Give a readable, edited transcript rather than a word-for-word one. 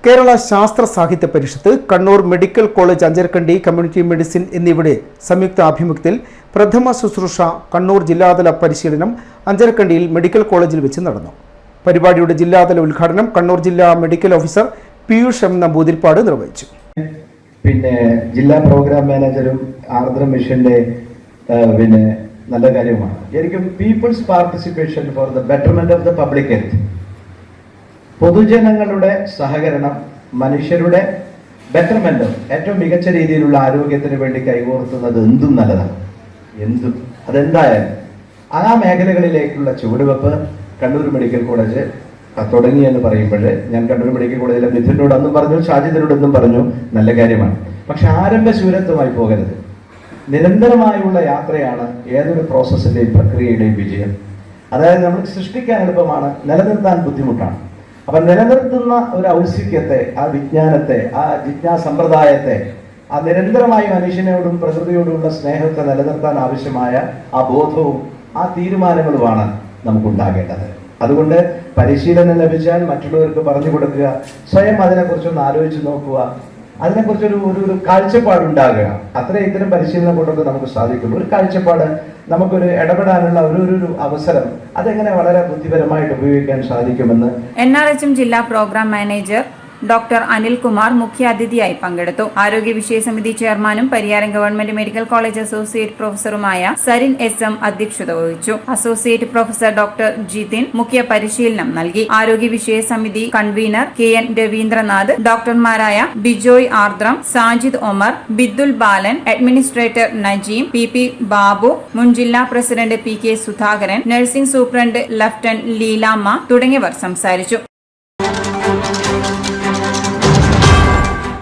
Kerala Sasthra Sahithya Parishad, Kannur medical college Anjarakandy community medicine എന്നിവയുടെ സംയുക്ത ആഭിമുഖ്യത്തിൽ പ്രഥമ ശുശ്രൂഷ കണ്ണൂർ ജില്ലാതല പരിശീലനം അഞ്ചരക്കണ്ടിയിൽ മെഡിക്കൽ കോളേജിൽ വെച്ച് നടന്നു. പരിപാടിയുടെ ജില്ലാതല ഉദ്ഘാടനം കണ്ണൂർ ജില്ലാ medical officer Piyush M Namboodiripad നിർവഹിച്ചു. ജില്ലാ പ്രോഗ്രാം മാനേജരും ആർദ്ര മിഷന്റെ നല്ല കാര്യമാണ്. ശരിക്കും peoples participation for the betterment of the public health, പൊതുജനങ്ങളുടെ സഹകരണം മനുഷ്യരുടെ ബെറ്റർമെന്റ്, ഏറ്റവും മികച്ച രീതിയിലുള്ള ആരോഗ്യത്തിന് വേണ്ടി കൈകോർത്തുന്നത് എന്തും നല്ലതാണ്. അതെന്തായാലും ആ മേഖലകളിലേക്കുള്ള ചുവടുവെപ്പ് കണ്ണൂർ മെഡിക്കൽ കോളേജ് തുടങ്ങി എന്ന് പറയുമ്പോൾ ഞാൻ കണ്ണൂർ മെഡിക്കൽ കോളേജിലെ മിഥുനോട് അന്നും പറഞ്ഞു, ഷാജിദിനോടൊന്നും പറഞ്ഞു, നല്ല കാര്യമാണ്. പക്ഷെ ആരംഭശൂരത്വമായി പോകരുത്. നിരന്തരമായുള്ള യാത്രയാണ് ഏതൊരു പ്രോസസ്സിന്റെയും പ്രക്രിയയുടെയും വിജയം. അതായത് നമ്മൾ സൃഷ്ടിക്കാൻ എളുപ്പമാണ്, നിലനിർത്താൻ ബുദ്ധിമുട്ടാണ്. അപ്പൊ നിലനിർത്തുന്ന ഒരു ഔത്സുക്യത്തെ, ആ വിജ്ഞാനത്തെ, ആ ജിജ്ഞാസമ്പ്രദായത്തെ, ആ നിരന്തരമായി മനുഷ്യനോടും പ്രകൃതിയോടുമുള്ള സ്നേഹത്തെ നിലനിർത്താൻ ആവശ്യമായ ആ ബോധവും ആ തീരുമാനങ്ങളുമാണ് നമുക്കുണ്ടാകേണ്ടത്. അതുകൊണ്ട് പരിശീലനം ലഭിച്ചാൽ മറ്റുള്ളവർക്ക് പറഞ്ഞു കൊടുക്കുക, സ്വയം അതിനെക്കുറിച്ചൊന്ന് ആലോചിച്ച് നോക്കുക, അതിനെക്കുറിച്ചൊരു ഒരു കാഴ്ചപ്പാടുണ്ടാകുക. ഇത്തരം പരിശീലനം കൊണ്ടൊക്കെ നമുക്ക് സാധിക്കുള്ളൂ. ഒരു കാഴ്ചപ്പാട്, നമുക്കൊരു ഇടപെടാനുള്ള ഒരു അവസരം, അതെങ്ങനെ വളരെ ബുദ്ധിപരമായിട്ട് ഉപയോഗിക്കാൻ സാധിക്കുമെന്ന് NRHM ജില്ലാ പ്രോഗ്രാം മാനേജർ ഡോക്ടർ അനിൽകുമാർ മുഖ്യാതിഥിയായി പങ്കെടുത്തു. ആരോഗ്യ വിഷയ സമിതി ചെയർമാനും Pariyaram government medical college associate പ്രൊഫസറുമായ സരിൻ SM അധ്യക്ഷത വഹിച്ചു. അസോസിയേറ്റ് പ്രൊഫസർ ഡോക്ടർ ജിതിൻ മുഖ്യ പരിശീലനം നൽകി. ആരോഗ്യ വിഷയ സമിതി കൺവീനർ KN രവീന്ദ്രനാഥ്, ഡോക്ടർമാരായ ബിജോയ് ആർദ്രം, സാജിദ് ഒമർ, ബിദ്ദുൽ ബാലൻ, അഡ്മിനിസ്ട്രേറ്റർ നജീം, PP ബാബു, മുൻ ജില്ലാ president PK Sudhakaran, nursing superintendent lieutenant Leelamma തുടങ്ങിയവർ സംസാരിച്ചു.